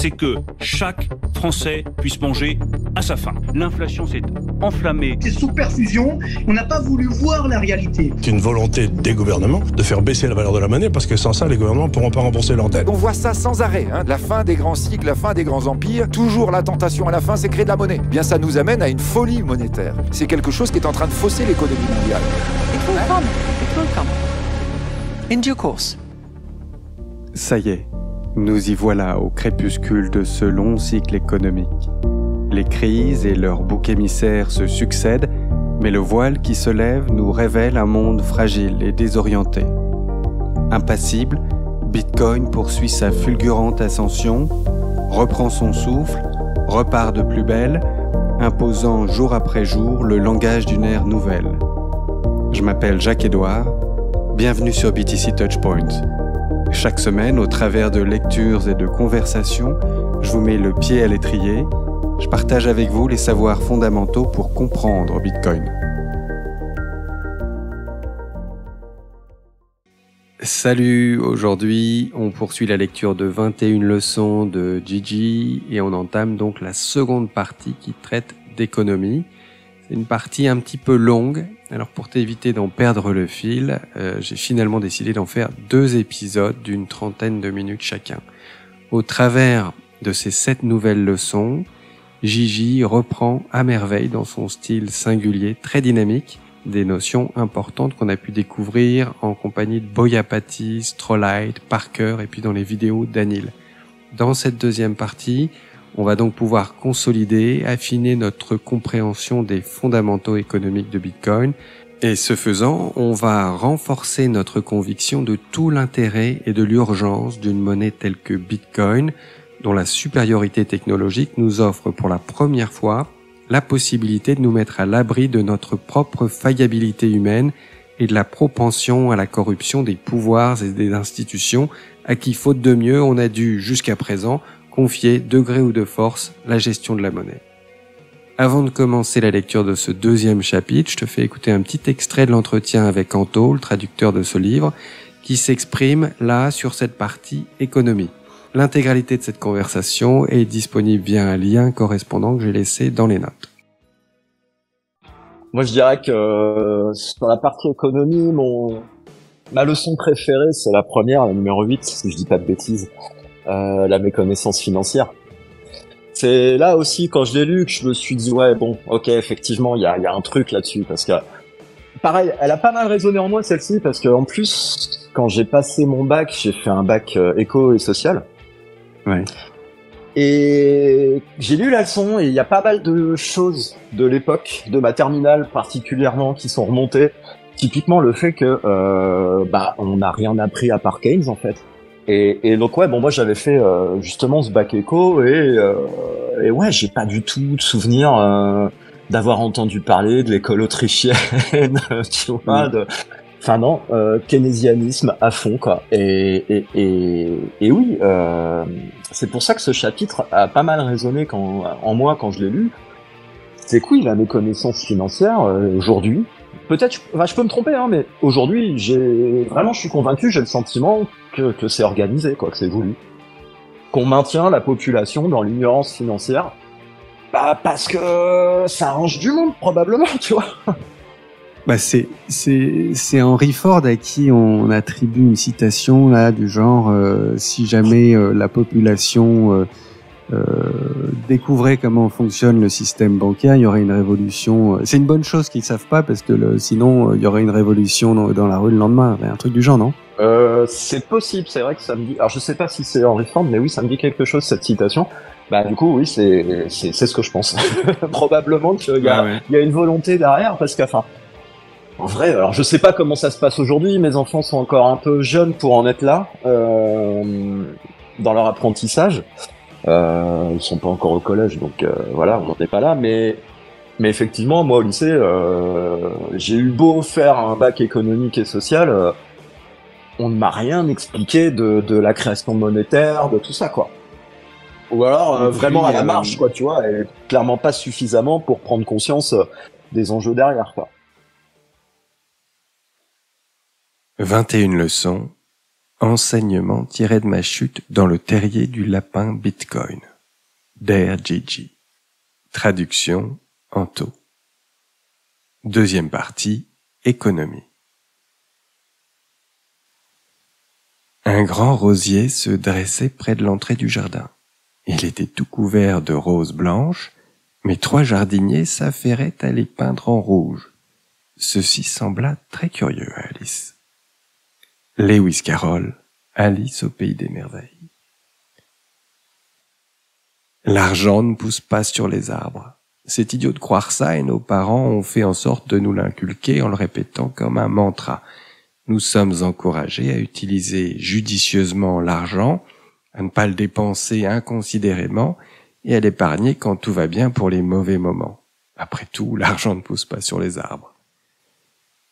c'est que chaque Français puisse manger à sa faim. L'inflation s'est enflammée. C'est sous perfusion, on n'a pas voulu voir la réalité. C'est une volonté des gouvernements de faire baisser la valeur de la monnaie parce que sans ça, les gouvernements ne pourront pas rembourser leurs dettes. On voit ça sans arrêt, la fin des grands cycles, la fin des grands empires. Toujours la tentation à la fin, c'est créer de la monnaie. Bien, ça nous amène à une folie monétaire. C'est quelque chose qui est en train de fausser l'économie mondiale. It will come. It will come. In due course. Ça y est, nous y voilà au crépuscule de ce long cycle économique. Les crises et leurs boucs émissaires se succèdent, mais le voile qui se lève nous révèle un monde fragile et désorienté. Impassible, Bitcoin poursuit sa fulgurante ascension, reprend son souffle, repart de plus belle, imposant jour après jour le langage d'une ère nouvelle. Je m'appelle Jacques-Édouard, bienvenue sur BTC Touchpoint. Chaque semaine, au travers de lectures et de conversations, je vous mets le pied à l'étrier. Je partage avec vous les savoirs fondamentaux pour comprendre Bitcoin. Salut, aujourd'hui on poursuit la lecture de 21 leçons de Gigi et on entame donc la seconde partie qui traite d'économie. C'est une partie un petit peu longue, alors pour t'éviter d'en perdre le fil, j'ai finalement décidé d'en faire 2 épisodes d'une 30aine de minutes chacun. Au travers de ces 7 nouvelles leçons, Gigi reprend à merveille dans son style singulier, très dynamique, des notions importantes qu'on a pu découvrir en compagnie de Boyapati, Strollite, Parker et puis dans les vidéos d'Anil. Dans cette deuxième partie, on va donc pouvoir consolider, affiner notre compréhension des fondamentaux économiques de Bitcoin et ce faisant, on va renforcer notre conviction de tout l'intérêt et de l'urgence d'une monnaie telle que Bitcoin, dont la supériorité technologique nous offre pour la première fois la possibilité de nous mettre à l'abri de notre propre faillibilité humaine et de la propension à la corruption des pouvoirs et des institutions à qui, faute de mieux, on a dû, jusqu'à présent, confier, de gré ou de force, la gestion de la monnaie. Avant de commencer la lecture de ce deuxième chapitre, je te fais écouter un petit extrait de l'entretien avec Anto, le traducteur de ce livre, qui s'exprime là sur cette partie économie. L'intégralité de cette conversation est disponible via un lien correspondant que j'ai laissé dans les notes. Moi, je dirais que sur la partie économie, ma leçon préférée, c'est la première, la numéro 8, si je dis pas de bêtises, la méconnaissance financière. C'est là aussi, quand je l'ai lu, que je me suis dit, ouais, bon, ok, effectivement, il y a un truc là-dessus, parce que, pareil, elle a pas mal résonné en moi, celle-ci, parce que en plus, quand j'ai passé mon bac, j'ai fait un bac éco et social. Ouais. Et j'ai lu la leçon et il y a pas mal de choses de l'époque, de ma terminale particulièrement, qui sont remontées. Typiquement le fait que on n'a rien appris à part Keynes en fait. Et donc ouais, bon moi j'avais fait justement ce bac éco et ouais j'ai pas du tout de souvenir d'avoir entendu parler de l'école autrichienne, tu vois, enfin non, keynésianisme à fond quoi. Et oui, c'est pour ça que ce chapitre a pas mal résonné en moi quand je l'ai lu. C'est que oui, la méconnaissance financière aujourd'hui, peut-être, je peux me tromper, mais aujourd'hui, je suis convaincu, j'ai le sentiment que c'est organisé, quoi, que c'est voulu, qu'on maintient la population dans l'ignorance financière, parce que ça arrange du monde probablement, tu vois. C'est Henry Ford à qui on attribue une citation là du genre si jamais la population découvrait comment fonctionne le système bancaire, il y aurait une révolution. C'est une bonne chose qu'ils savent pas parce que sinon il y aurait une révolution dans la rue le lendemain, un truc du genre, non? C'est possible, c'est vrai que ça me dit. Alors je sais pas si c'est Henry Ford, mais oui, ça me dit quelque chose cette citation. Du coup, oui, c'est ce que je pense. Probablement qu'il y a une volonté derrière, parce qu'enfin. En vrai, alors je sais pas comment ça se passe aujourd'hui, mes enfants sont encore un peu jeunes pour en être là, dans leur apprentissage. Ils sont pas encore au collège, donc voilà, on n'en est pas là, mais effectivement, moi au lycée, j'ai eu beau faire un bac économique et social, on ne m'a rien expliqué de la création monétaire, de tout ça, quoi. Ou alors vraiment à la marge, quoi, tu vois, et clairement pas suffisamment pour prendre conscience des enjeux derrière, quoi. 21 leçons, Enseignement tiré de ma chute dans le terrier du lapin Bitcoin. Dear Gigi. Traduction Anto. Deuxième partie, économie. Un grand rosier se dressait près de l'entrée du jardin. Il était tout couvert de roses blanches, mais 3 jardiniers s'affairaient à les peindre en rouge. Ceci sembla très curieux à Alice. Lewis Carroll, Alice au pays des merveilles. L'argent ne pousse pas sur les arbres. C'est idiot de croire ça et nos parents ont fait en sorte de nous l'inculquer en le répétant comme un mantra. Nous sommes encouragés à utiliser judicieusement l'argent, à ne pas le dépenser inconsidérément et à l'épargner quand tout va bien pour les mauvais moments. Après tout, l'argent ne pousse pas sur les arbres.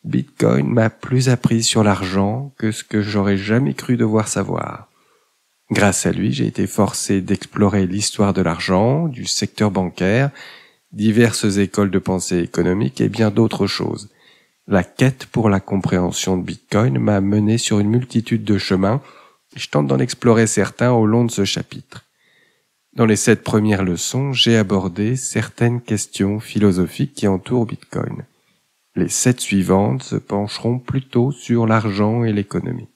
Bitcoin m'a plus appris sur l'argent que ce que j'aurais jamais cru devoir savoir. Grâce à lui, j'ai été forcé d'explorer l'histoire de l'argent, du secteur bancaire, diverses écoles de pensée économique et bien d'autres choses. La quête pour la compréhension de Bitcoin m'a mené sur une multitude de chemins et je tente d'en explorer certains au long de ce chapitre. Dans les 7 premières leçons, j'ai abordé certaines questions philosophiques qui entourent Bitcoin. Les 7 suivantes se pencheront plutôt sur l'argent et l'économie.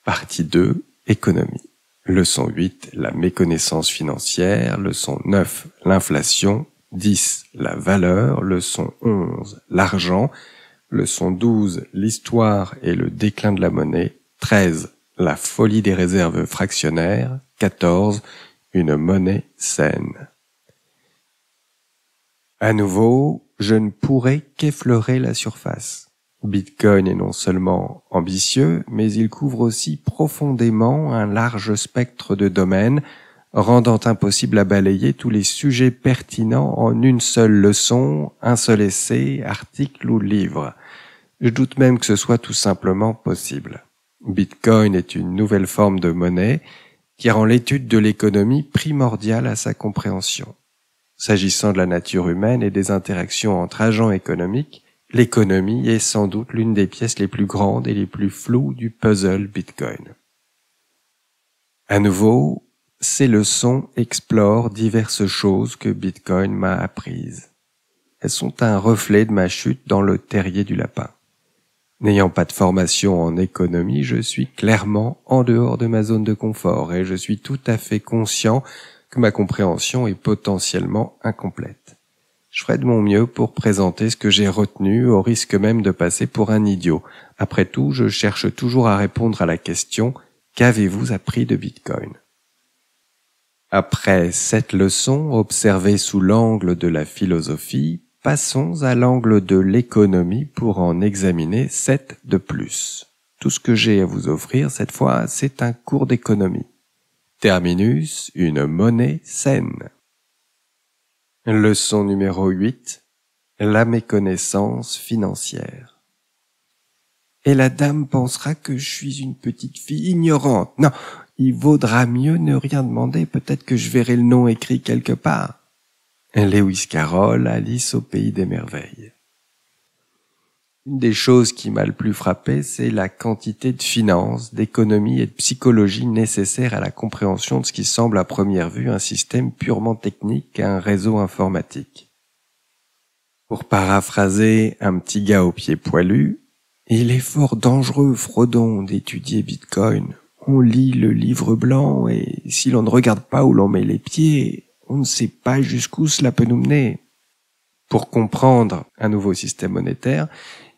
Partie 2, économie. Leçon 8, la méconnaissance financière. Leçon 9, l'inflation. 10, la valeur. Leçon 11, l'argent. Leçon 12, l'histoire et le déclin de la monnaie. 13, la folie des réserves fractionnaires. 14, une monnaie saine. À nouveau, je ne pourrai qu'effleurer la surface. Bitcoin est non seulement ambitieux, mais il couvre aussi profondément un large spectre de domaines, rendant impossible à balayer tous les sujets pertinents en une seule leçon, un seul essai, article ou livre. Je doute même que ce soit tout simplement possible. Bitcoin est une nouvelle forme de monnaie qui rend l'étude de l'économie primordiale à sa compréhension. S'agissant de la nature humaine et des interactions entre agents économiques, l'économie est sans doute l'une des pièces les plus grandes et les plus floues du puzzle Bitcoin. À nouveau, ces leçons explorent diverses choses que Bitcoin m'a apprises. Elles sont un reflet de ma chute dans le terrier du lapin. N'ayant pas de formation en économie, je suis clairement en dehors de ma zone de confort et je suis tout à fait conscient que ma compréhension est potentiellement incomplète. Je ferai de mon mieux pour présenter ce que j'ai retenu au risque même de passer pour un idiot. Après tout, je cherche toujours à répondre à la question « Qu'avez-vous appris de Bitcoin ?» Après 7 leçons observées sous l'angle de la philosophie, passons à l'angle de l'économie pour en examiner 7 de plus. Tout ce que j'ai à vous offrir cette fois, c'est un cours d'économie. Terminus, une monnaie saine. Leçon numéro 8. La méconnaissance financière. Et la dame pensera que je suis une petite fille ignorante. Non, il vaudra mieux ne rien demander, peut-être que je verrai le nom écrit quelque part. Lewis Carroll, Alice au pays des merveilles. Une des choses qui m'a le plus frappé, c'est la quantité de finances, d'économie et de psychologie nécessaires à la compréhension de ce qui semble à première vue un système purement technique, un réseau informatique. Pour paraphraser un petit gars aux pieds poilus, il est fort dangereux, Frodon, d'étudier Bitcoin. On lit le livre blanc et si l'on ne regarde pas où l'on met les pieds, on ne sait pas jusqu'où cela peut nous mener. Pour comprendre un nouveau système monétaire,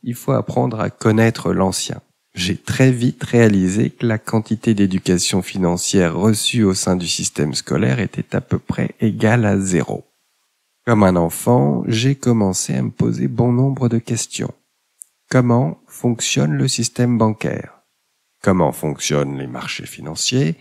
il faut apprendre à connaître l'ancien. J'ai très vite réalisé que la quantité d'éducation financière reçue au sein du système scolaire était à peu près égale à 0. Comme un enfant, j'ai commencé à me poser bon nombre de questions. Comment fonctionne le système bancaire? Comment fonctionnent les marchés financiers?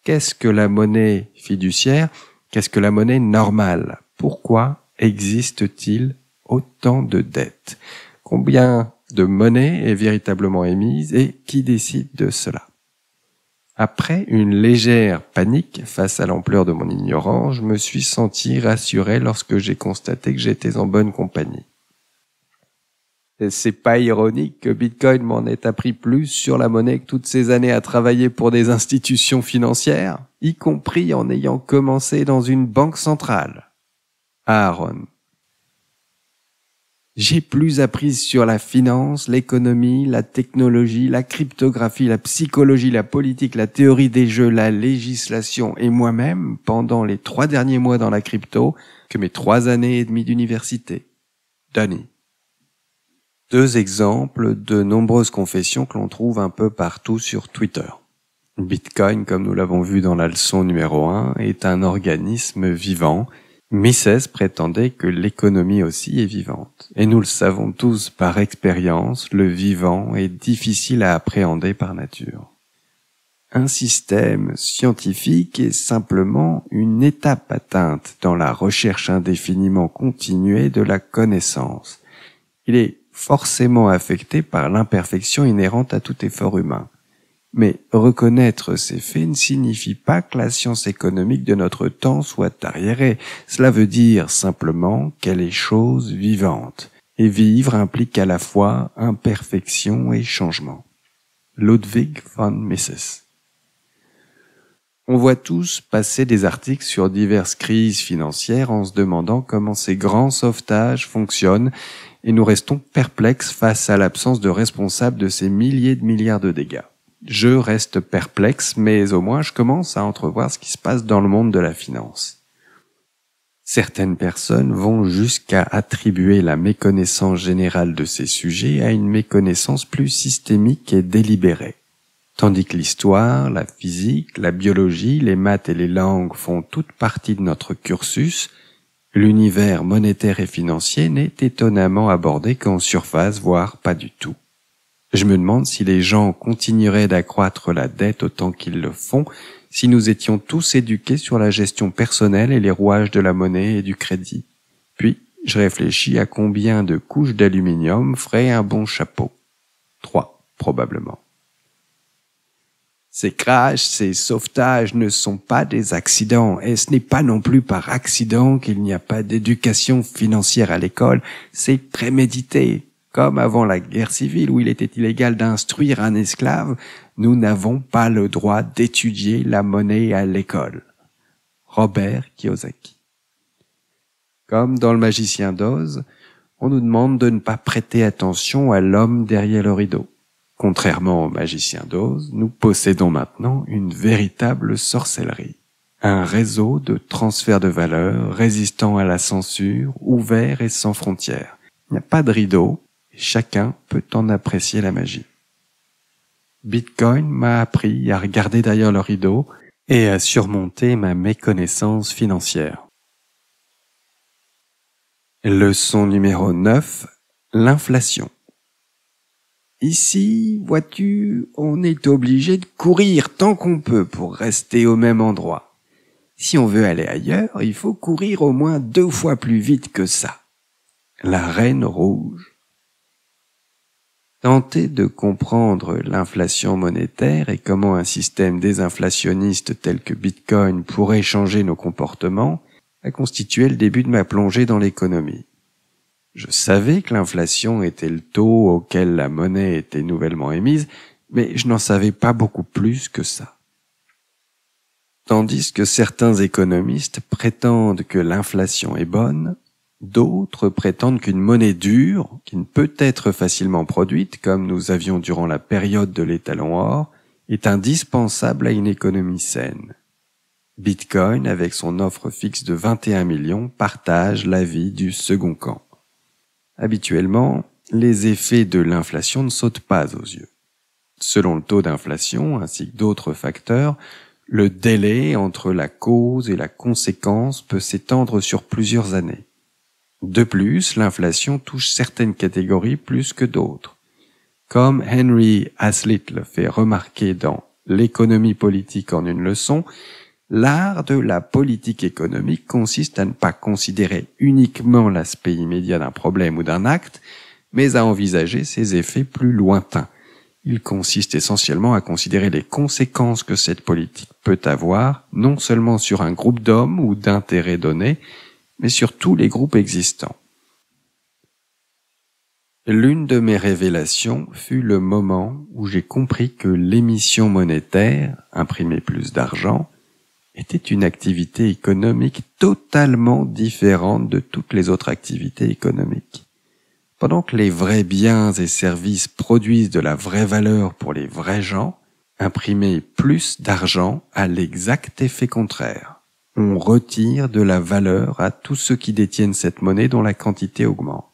Qu'est-ce que la monnaie fiduciaire? Qu'est-ce que la monnaie normale? Pourquoi existe-t-il autant de dettes? Combien de monnaie est véritablement émise et qui décide de cela? Après une légère panique face à l'ampleur de mon ignorance, je me suis senti rassuré lorsque j'ai constaté que j'étais en bonne compagnie. C'est pas ironique que Bitcoin m'en ait appris plus sur la monnaie que toutes ces années à travailler pour des institutions financières, y compris en ayant commencé dans une banque centrale. Aaron. J'ai plus appris sur la finance, l'économie, la technologie, la cryptographie, la psychologie, la politique, la théorie des jeux, la législation et moi-même pendant les 3 derniers mois dans la crypto que mes 3 années et demie d'université. Danny. 2 exemples de nombreuses confessions que l'on trouve un peu partout sur Twitter. Bitcoin, comme nous l'avons vu dans la leçon numéro 1, est un organisme vivant. Mises prétendait que l'économie aussi est vivante. Et nous le savons tous par expérience, le vivant est difficile à appréhender par nature. Un système scientifique est simplement une étape atteinte dans la recherche indéfiniment continuée de la connaissance. Il est forcément affecté par l'imperfection inhérente à tout effort humain. Mais reconnaître ces faits ne signifie pas que la science économique de notre temps soit arriérée. Cela veut dire simplement qu'elle est chose vivante. Et vivre implique à la fois imperfection et changement. Ludwig von Mises. On voit tous passer des articles sur diverses crises financières en se demandant comment ces grands sauvetages fonctionnent et nous restons perplexes face à l'absence de responsables de ces milliers de milliards de dégâts. Je reste perplexe, mais au moins je commence à entrevoir ce qui se passe dans le monde de la finance. Certaines personnes vont jusqu'à attribuer la méconnaissance générale de ces sujets à une méconnaissance plus systémique et délibérée. Tandis que l'histoire, la physique, la biologie, les maths et les langues font toute partie de notre cursus, l'univers monétaire et financier n'est étonnamment abordé qu'en surface, voire pas du tout. Je me demande si les gens continueraient d'accroître la dette autant qu'ils le font si nous étions tous éduqués sur la gestion personnelle et les rouages de la monnaie et du crédit. Puis, je réfléchis à combien de couches d'aluminium ferait un bon chapeau. 3, probablement. Ces crashs, ces sauvetages ne sont pas des accidents, et ce n'est pas non plus par accident qu'il n'y a pas d'éducation financière à l'école, c'est prémédité. Comme avant la guerre civile où il était illégal d'instruire un esclave, nous n'avons pas le droit d'étudier la monnaie à l'école. Robert Kiyosaki. Comme dans Le Magicien d'Oz, on nous demande de ne pas prêter attention à l'homme derrière le rideau. Contrairement au Magicien d'Oz, nous possédons maintenant une véritable sorcellerie. Un réseau de transfert de valeur résistant à la censure, ouvert et sans frontières. Il n'y a pas de rideau, et chacun peut en apprécier la magie. Bitcoin m'a appris à regarder derrière le rideau et à surmonter ma méconnaissance financière. Leçon numéro 9, l'inflation. Ici, vois-tu, on est obligé de courir tant qu'on peut pour rester au même endroit. Si on veut aller ailleurs, il faut courir au moins 2 fois plus vite que ça. La Reine Rouge. Tenter de comprendre l'inflation monétaire et comment un système désinflationniste tel que Bitcoin pourrait changer nos comportements a constitué le début de ma plongée dans l'économie. Je savais que l'inflation était le taux auquel la monnaie était nouvellement émise, mais je n'en savais pas beaucoup plus que ça. Tandis que certains économistes prétendent que l'inflation est bonne, d'autres prétendent qu'une monnaie dure, qui ne peut être facilement produite, comme nous avions durant la période de l'étalon or, est indispensable à une économie saine. Bitcoin, avec son offre fixe de 21 millions, partage l'avis du second camp. Habituellement, les effets de l'inflation ne sautent pas aux yeux. Selon le taux d'inflation, ainsi que d'autres facteurs, le délai entre la cause et la conséquence peut s'étendre sur plusieurs années. De plus, l'inflation touche certaines catégories plus que d'autres. Comme Henry Hazlitt le fait remarquer dans L'économie politique en une leçon, l'art de la politique économique consiste à ne pas considérer uniquement l'aspect immédiat d'un problème ou d'un acte, mais à envisager ses effets plus lointains. Il consiste essentiellement à considérer les conséquences que cette politique peut avoir, non seulement sur un groupe d'hommes ou d'intérêts donnés, mais sur tous les groupes existants. L'une de mes révélations fut le moment où j'ai compris que l'émission monétaire, imprimer plus d'argent, était une activité économique totalement différente de toutes les autres activités économiques. Pendant que les vrais biens et services produisent de la vraie valeur pour les vrais gens, imprimer plus d'argent a l'exact effet contraire. On retire de la valeur à tous ceux qui détiennent cette monnaie dont la quantité augmente.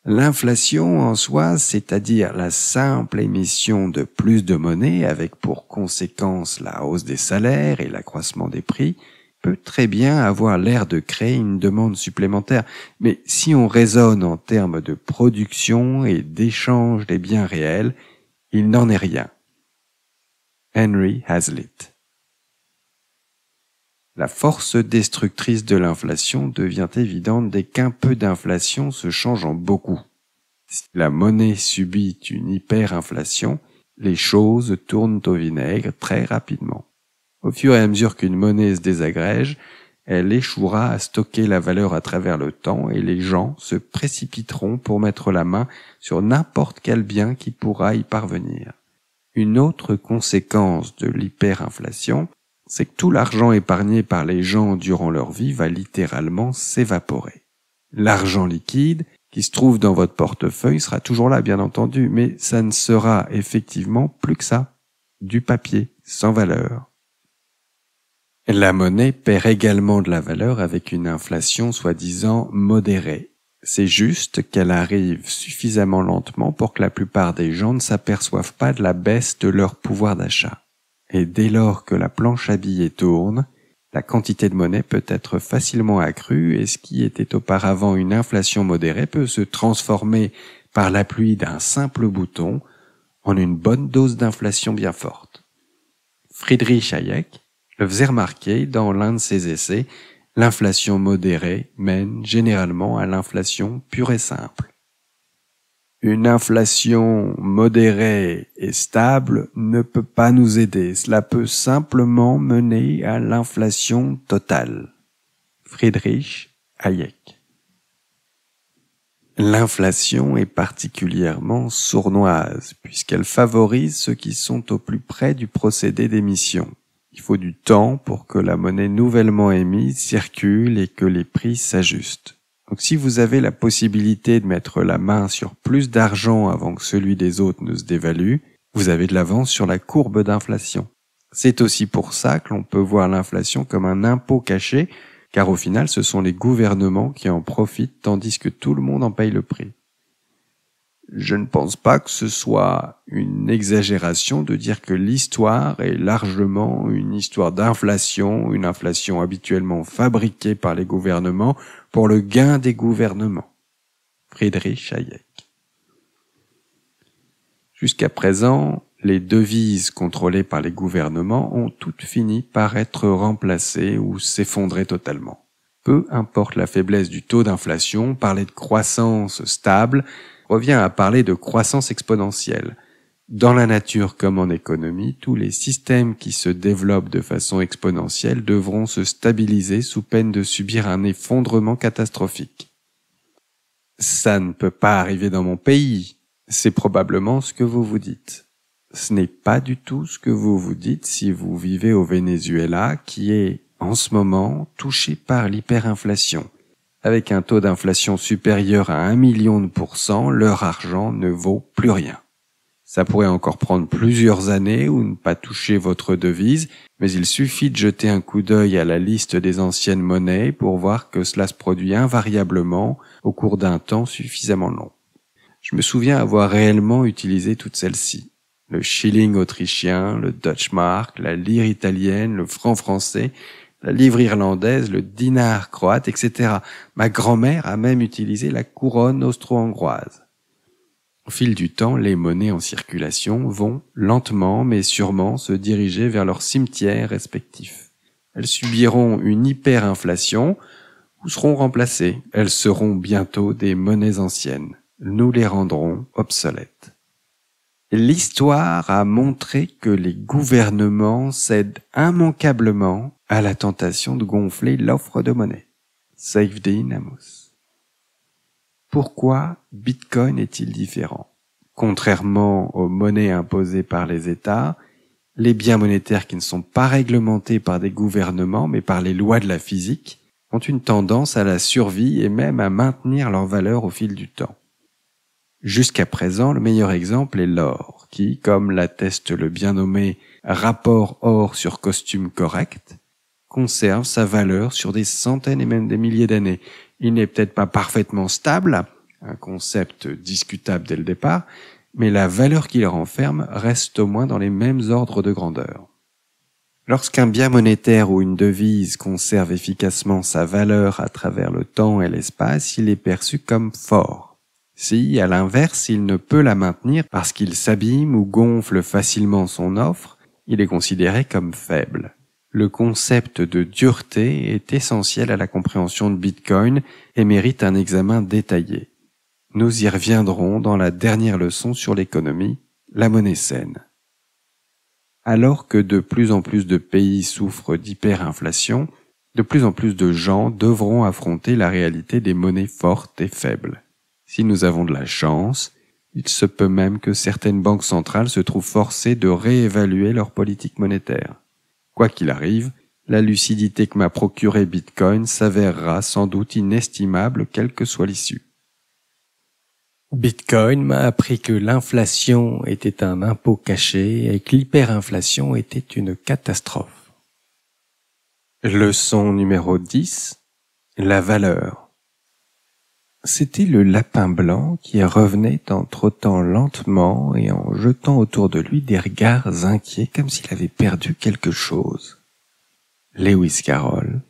L'inflation en soi, c'est-à-dire la simple émission de plus de monnaie avec pour conséquence la hausse des salaires et l'accroissement des prix, peut très bien avoir l'air de créer une demande supplémentaire. Mais si on raisonne en termes de production et d'échange des biens réels, il n'en est rien. Henry Hazlitt. La force destructrice de l'inflation devient évidente dès qu'un peu d'inflation se change en beaucoup. Si la monnaie subit une hyperinflation, les choses tournent au vinaigre très rapidement. Au fur et à mesure qu'une monnaie se désagrège, elle échouera à stocker la valeur à travers le temps et les gens se précipiteront pour mettre la main sur n'importe quel bien qui pourra y parvenir. Une autre conséquence de l'hyperinflation, c'est que tout l'argent épargné par les gens durant leur vie va littéralement s'évaporer. L'argent liquide, qui se trouve dans votre portefeuille, sera toujours là, bien entendu, mais ça ne sera effectivement plus que ça, du papier, sans valeur. La monnaie perd également de la valeur avec une inflation soi-disant modérée. C'est juste qu'elle arrive suffisamment lentement pour que la plupart des gens ne s'aperçoivent pas de la baisse de leur pouvoir d'achat. Et dès lors que la planche à billets tourne, la quantité de monnaie peut être facilement accrue et ce qui était auparavant une inflation modérée peut se transformer par l'appui d'un simple bouton en une bonne dose d'inflation bien forte. Friedrich Hayek le faisait remarquer dans l'un de ses essais, l'inflation modérée mène généralement à l'inflation pure et simple. Une inflation modérée et stable ne peut pas nous aider. Cela peut simplement mener à l'inflation totale. Friedrich Hayek. L'inflation est particulièrement sournoise puisqu'elle favorise ceux qui sont au plus près du procédé d'émission. Il faut du temps pour que la monnaie nouvellement émise circule et que les prix s'ajustent. Donc si vous avez la possibilité de mettre la main sur plus d'argent avant que celui des autres ne se dévalue, vous avez de l'avance sur la courbe d'inflation. C'est aussi pour ça que l'on peut voir l'inflation comme un impôt caché, car au final ce sont les gouvernements qui en profitent tandis que tout le monde en paye le prix. Je ne pense pas que ce soit une exagération de dire que l'histoire est largement une histoire d'inflation, une inflation habituellement fabriquée par les gouvernements pour le gain des gouvernements. Friedrich Hayek. Jusqu'à présent, les devises contrôlées par les gouvernements ont toutes fini par être remplacées ou s'effondrer totalement. Peu importe la faiblesse du taux d'inflation, parler de croissance stable revient à parler de croissance exponentielle. Dans la nature comme en économie, tous les systèmes qui se développent de façon exponentielle devront se stabiliser sous peine de subir un effondrement catastrophique. Ça ne peut pas arriver dans mon pays, c'est probablement ce que vous vous dites. Ce n'est pas du tout ce que vous vous dites si vous vivez au Venezuela, qui est, en ce moment, touché par l'hyperinflation. Avec un taux d'inflation supérieur à 1 million de %, leur argent ne vaut plus rien. Ça pourrait encore prendre plusieurs années ou ne pas toucher votre devise, mais il suffit de jeter un coup d'œil à la liste des anciennes monnaies pour voir que cela se produit invariablement au cours d'un temps suffisamment long. Je me souviens avoir réellement utilisé toutes celles-ci. Le shilling autrichien, le Deutschmark, la lire italienne, le franc français, la livre irlandaise, le dinar croate, etc. Ma grand-mère a même utilisé la couronne austro-hongroise. Au fil du temps, les monnaies en circulation vont, lentement mais sûrement, se diriger vers leurs cimetières respectifs. Elles subiront une hyperinflation ou seront remplacées. Elles seront bientôt des monnaies anciennes. Nous les rendrons obsolètes. L'histoire a montré que les gouvernements cèdent immanquablement à la tentation de gonfler l'offre de monnaie. Seyfeddin Amous. Pourquoi Bitcoin est-il différent? Contrairement aux monnaies imposées par les États, les biens monétaires qui ne sont pas réglementés par des gouvernements mais par les lois de la physique ont une tendance à la survie et même à maintenir leur valeur au fil du temps. Jusqu'à présent, le meilleur exemple est l'or, qui, comme l'atteste le bien nommé rapport or sur costume correct, conserve sa valeur sur des centaines et même des milliers d'années. Il n'est peut-être pas parfaitement stable, un concept discutable dès le départ, mais la valeur qu'il renferme reste au moins dans les mêmes ordres de grandeur. Lorsqu'un bien monétaire ou une devise conserve efficacement sa valeur à travers le temps et l'espace, il est perçu comme fort. Si, à l'inverse, il ne peut la maintenir parce qu'il s'abîme ou gonfle facilement son offre, il est considéré comme faible. Le concept de dureté est essentiel à la compréhension de Bitcoin et mérite un examen détaillé. Nous y reviendrons dans la dernière leçon sur l'économie, la monnaie saine. Alors que de plus en plus de pays souffrent d'hyperinflation, de plus en plus de gens devront affronter la réalité des monnaies fortes et faibles. Si nous avons de la chance, il se peut même que certaines banques centrales se trouvent forcées de réévaluer leur politique monétaire. Quoi qu'il arrive, la lucidité que m'a procurée Bitcoin s'avérera sans doute inestimable quelle que soit l'issue. Bitcoin m'a appris que l'inflation était un impôt caché et que l'hyperinflation était une catastrophe. Leçon numéro 10. La valeur. C'était le lapin blanc qui revenait en trottant lentement et en jetant autour de lui des regards inquiets comme s'il avait perdu quelque chose. Lewis Carroll,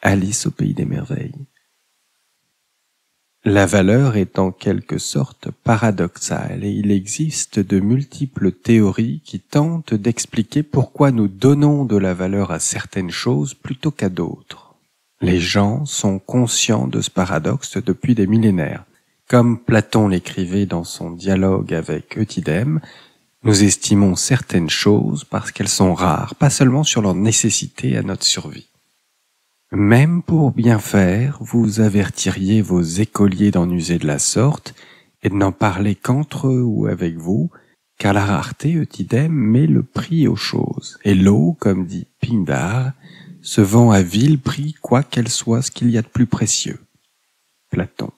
Alice au pays des merveilles. La valeur est en quelque sorte paradoxale et il existe de multiples théories qui tentent d'expliquer pourquoi nous donnons de la valeur à certaines choses plutôt qu'à d'autres. Les gens sont conscients de ce paradoxe depuis des millénaires. Comme Platon l'écrivait dans son dialogue avec Eutydème, nous estimons certaines choses parce qu'elles sont rares, pas seulement sur leur nécessité à notre survie. Même pour bien faire, vous avertiriez vos écoliers d'en user de la sorte et de n'en parler qu'entre eux ou avec vous, car la rareté, Eutydème, met le prix aux choses, et l'eau, comme dit Pindare, se vend à vil prix quoi qu'elle soit ce qu'il y a de plus précieux. Platon.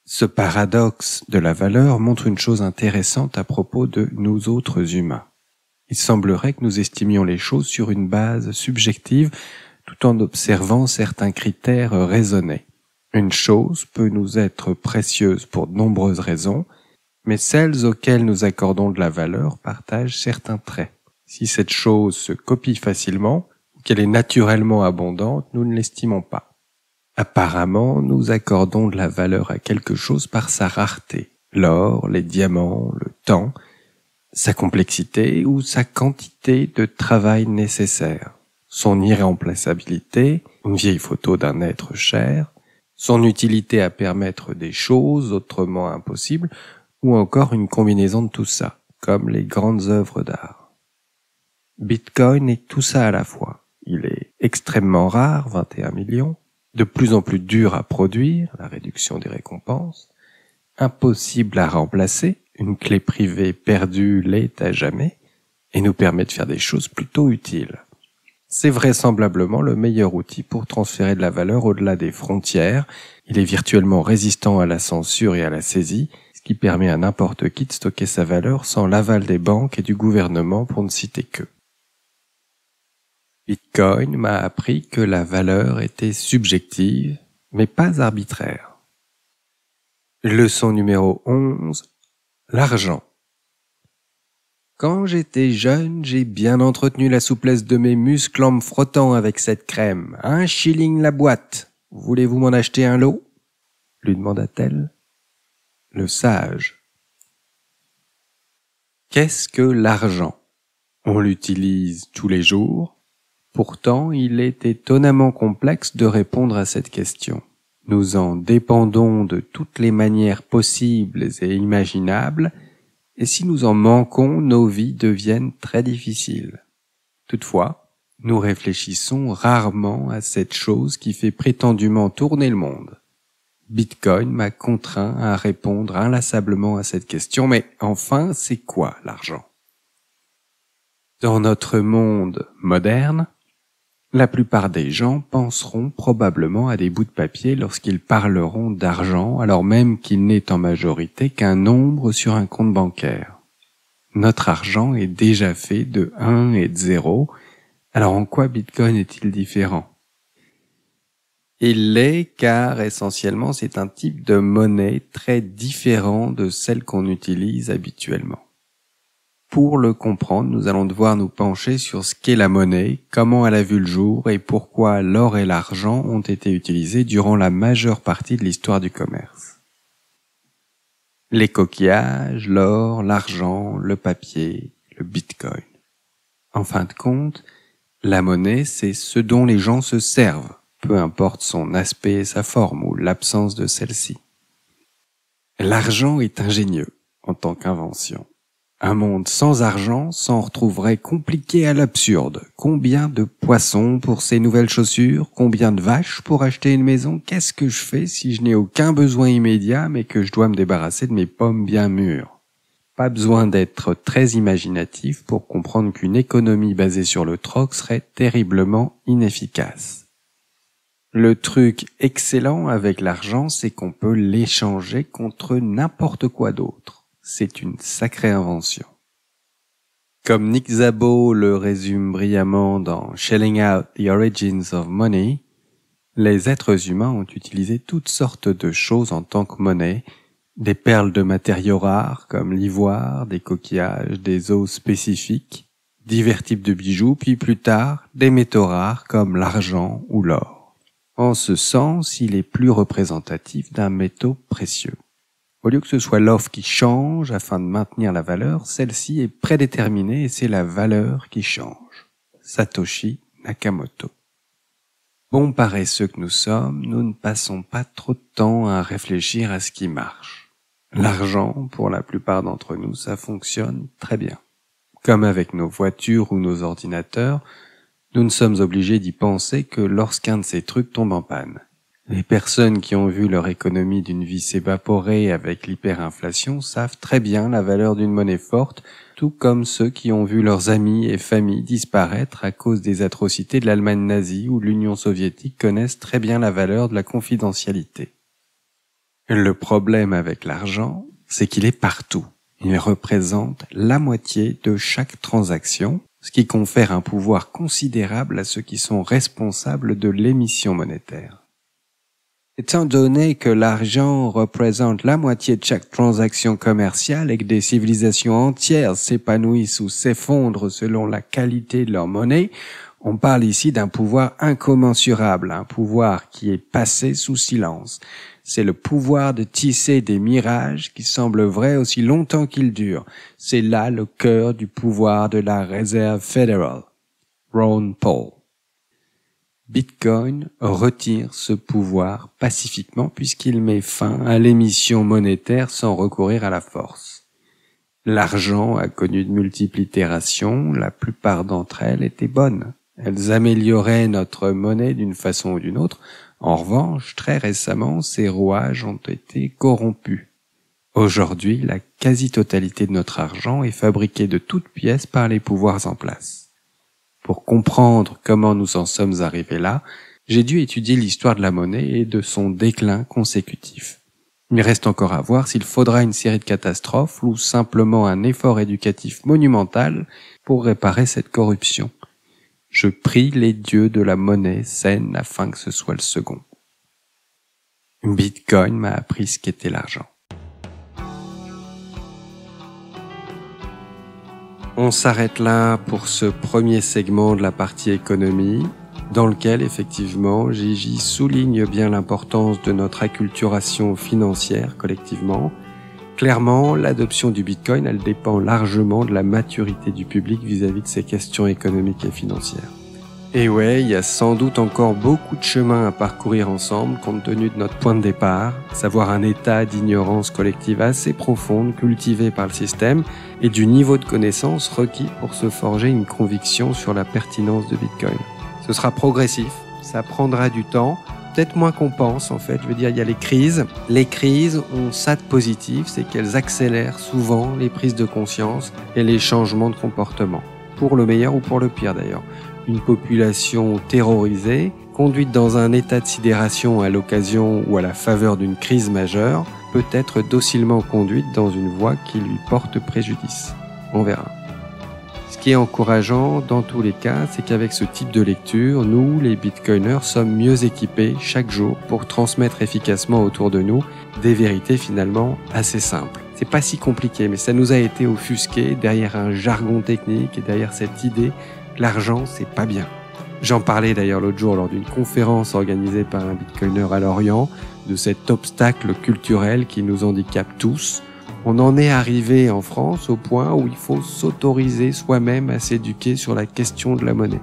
Ce paradoxe de la valeur montre une chose intéressante à propos de nous autres humains. Il semblerait que nous estimions les choses sur une base subjective tout en observant certains critères raisonnés. Une chose peut nous être précieuse pour de nombreuses raisons, mais celles auxquelles nous accordons de la valeur partagent certains traits. Si cette chose se copie facilement ou qu'elle est naturellement abondante, nous ne l'estimons pas. Apparemment, nous accordons de la valeur à quelque chose par sa rareté, l'or, les diamants, le temps, sa complexité ou sa quantité de travail nécessaire, son irremplaçabilité, une vieille photo d'un être cher, son utilité à permettre des choses autrement impossibles, ou encore une combinaison de tout ça, comme les grandes œuvres d'art. Bitcoin est tout ça à la fois. Il est extrêmement rare, 21 millions, de plus en plus dur à produire, la réduction des récompenses, impossible à remplacer, une clé privée perdue l'est à jamais, et nous permet de faire des choses plutôt utiles. C'est vraisemblablement le meilleur outil pour transférer de la valeur au-delà des frontières. Il est virtuellement résistant à la censure et à la saisie, ce qui permet à n'importe qui de stocker sa valeur sans l'aval des banques et du gouvernement pour ne citer qu'eux. Bitcoin m'a appris que la valeur était subjective, mais pas arbitraire. Leçon numéro 11. L'argent. Quand j'étais jeune, j'ai bien entretenu la souplesse de mes muscles en me frottant avec cette crème. 1 shilling la boîte. Voulez-vous m'en acheter un lot? Lui demanda-t-elle. Le sage. Qu'est-ce que l'argent? On l'utilise tous les jours. Pourtant, il est étonnamment complexe de répondre à cette question. Nous en dépendons de toutes les manières possibles et imaginables, et si nous en manquons, nos vies deviennent très difficiles. Toutefois, nous réfléchissons rarement à cette chose qui fait prétendument tourner le monde. Bitcoin m'a contraint à répondre inlassablement à cette question, mais enfin, c'est quoi l'argent ? Dans notre monde moderne, la plupart des gens penseront probablement à des bouts de papier lorsqu'ils parleront d'argent, alors même qu'il n'est en majorité qu'un nombre sur un compte bancaire. Notre argent est déjà fait de 1 et de 0, alors en quoi Bitcoin est-il différent ? Il l'est car essentiellement c'est un type de monnaie très différent de celle qu'on utilise habituellement. Pour le comprendre, nous allons devoir nous pencher sur ce qu'est la monnaie, comment elle a vu le jour et pourquoi l'or et l'argent ont été utilisés durant la majeure partie de l'histoire du commerce. Les coquillages, l'or, l'argent, le papier, le bitcoin. En fin de compte, la monnaie, c'est ce dont les gens se servent, peu importe son aspect et sa forme ou l'absence de celle-ci. L'argent est ingénieux en tant qu'invention. Un monde sans argent s'en retrouverait compliqué à l'absurde. Combien de poissons pour ces nouvelles chaussures ? Combien de vaches pour acheter une maison ? Qu'est-ce que je fais si je n'ai aucun besoin immédiat mais que je dois me débarrasser de mes pommes bien mûres ? Pas besoin d'être très imaginatif pour comprendre qu'une économie basée sur le troc serait terriblement inefficace. Le truc excellent avec l'argent, c'est qu'on peut l'échanger contre n'importe quoi d'autre. C'est une sacrée invention. Comme Nick Szabo le résume brillamment dans Shelling Out the Origins of Money, les êtres humains ont utilisé toutes sortes de choses en tant que monnaie, des perles de matériaux rares comme l'ivoire, des coquillages, des os spécifiques, divers types de bijoux, puis plus tard, des métaux rares comme l'argent ou l'or. En ce sens, il est plus représentatif d'un métaux précieux. Au lieu que ce soit l'offre qui change afin de maintenir la valeur, celle-ci est prédéterminée et c'est la valeur qui change. Satoshi Nakamoto. Bons paresseux que nous sommes, nous ne passons pas trop de temps à réfléchir à ce qui marche. L'argent, pour la plupart d'entre nous, ça fonctionne très bien. Comme avec nos voitures ou nos ordinateurs, nous ne sommes obligés d'y penser que lorsqu'un de ces trucs tombe en panne. Les personnes qui ont vu leur économie d'une vie s'évaporer avec l'hyperinflation savent très bien la valeur d'une monnaie forte, tout comme ceux qui ont vu leurs amis et familles disparaître à cause des atrocités de l'Allemagne nazie ou de l'Union soviétique connaissent très bien la valeur de la confidentialité. Le problème avec l'argent, c'est qu'il est partout. Il représente la moitié de chaque transaction, ce qui confère un pouvoir considérable à ceux qui sont responsables de l'émission monétaire. Étant donné que l'argent représente la moitié de chaque transaction commerciale et que des civilisations entières s'épanouissent ou s'effondrent selon la qualité de leur monnaie, on parle ici d'un pouvoir incommensurable, un pouvoir qui est passé sous silence. C'est le pouvoir de tisser des mirages qui semblent vrais aussi longtemps qu'ils durent. C'est là le cœur du pouvoir de la Réserve fédérale. Ron Paul. Bitcoin retire ce pouvoir pacifiquement puisqu'il met fin à l'émission monétaire sans recourir à la force. L'argent a connu de multiples itérations, la plupart d'entre elles étaient bonnes. Elles amélioraient notre monnaie d'une façon ou d'une autre. En revanche, très récemment, ces rouages ont été corrompus. Aujourd'hui, la quasi-totalité de notre argent est fabriquée de toutes pièces par les pouvoirs en place. Pour comprendre comment nous en sommes arrivés là, j'ai dû étudier l'histoire de la monnaie et de son déclin consécutif. Il reste encore à voir s'il faudra une série de catastrophes ou simplement un effort éducatif monumental pour réparer cette corruption. Je prie les dieux de la monnaie saine afin que ce soit le second. Bitcoin m'a appris ce qu'était l'argent. On s'arrête là pour ce premier segment de la partie économie, dans lequel effectivement Gigi souligne bien l'importance de notre acculturation financière collectivement. Clairement, l'adoption du Bitcoin, elle dépend largement de la maturité du public vis-à-vis de ces questions économiques et financières. Et ouais, il y a sans doute encore beaucoup de chemin à parcourir ensemble compte tenu de notre point de départ, savoir un état d'ignorance collective assez profonde cultivé par le système et du niveau de connaissance requis pour se forger une conviction sur la pertinence de Bitcoin. Ce sera progressif, ça prendra du temps, peut-être moins qu'on pense en fait. Je veux dire, il y a les crises. Les crises ont ça de positif, c'est qu'elles accélèrent souvent les prises de conscience et les changements de comportement. Pour le meilleur ou pour le pire d'ailleurs. Une population terrorisée, conduite dans un état de sidération à l'occasion ou à la faveur d'une crise majeure, peut être docilement conduite dans une voie qui lui porte préjudice. On verra. Ce qui est encourageant dans tous les cas, c'est qu'avec ce type de lecture, nous, les bitcoiners, sommes mieux équipés chaque jour pour transmettre efficacement autour de nous des vérités finalement assez simples. C'est pas si compliqué, mais ça nous a été offusqué derrière un jargon technique et derrière cette idée que l'argent, c'est pas bien. J'en parlais d'ailleurs l'autre jour lors d'une conférence organisée par un bitcoiner à Lorient, de cet obstacle culturel qui nous handicape tous. On en est arrivé en France au point où il faut s'autoriser soi-même à s'éduquer sur la question de la monnaie.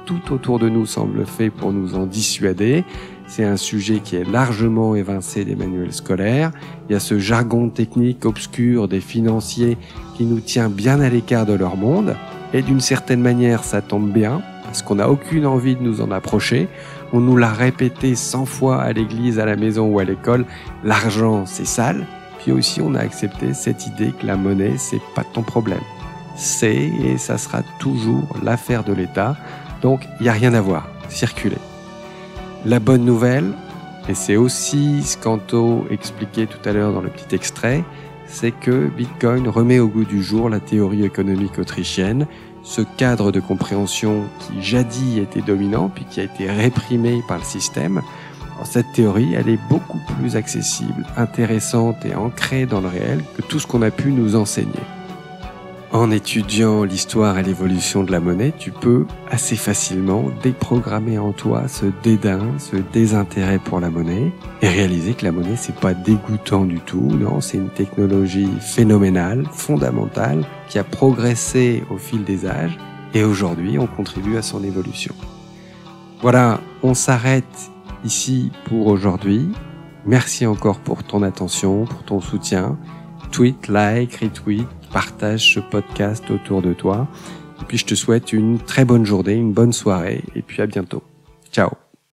Tout autour de nous semble fait pour nous en dissuader. C'est un sujet qui est largement évincé des manuels scolaires. Il y a ce jargon technique obscur des financiers qui nous tient bien à l'écart de leur monde. Et d'une certaine manière, ça tombe bien, parce qu'on n'a aucune envie de nous en approcher. On nous l'a répété 100 fois à l'église, à la maison ou à l'école, l'argent c'est sale. Puis aussi on a accepté cette idée que la monnaie c'est pas ton problème. C'est et ça sera toujours l'affaire de l'État, donc il n'y a rien à voir, circulez. La bonne nouvelle, et c'est aussi ce qu'Anto expliquait tout à l'heure dans le petit extrait, c'est que Bitcoin remet au goût du jour la théorie économique autrichienne, ce cadre de compréhension qui jadis était dominant puis qui a été réprimé par le système. Alors, cette théorie, elle est beaucoup plus accessible, intéressante et ancrée dans le réel que tout ce qu'on a pu nous enseigner. En étudiant l'histoire et l'évolution de la monnaie, tu peux assez facilement déprogrammer en toi ce dédain, ce désintérêt pour la monnaie et réaliser que la monnaie c'est pas dégoûtant du tout, non, c'est une technologie phénoménale, fondamentale, qui a progressé au fil des âges et aujourd'hui on contribue à son évolution. Voilà, on s'arrête ici pour aujourd'hui. Merci encore pour ton attention, pour ton soutien. Tweet, like, retweet, partage ce podcast autour de toi. Et puis je te souhaite une très bonne journée, une bonne soirée et puis à bientôt. Ciao.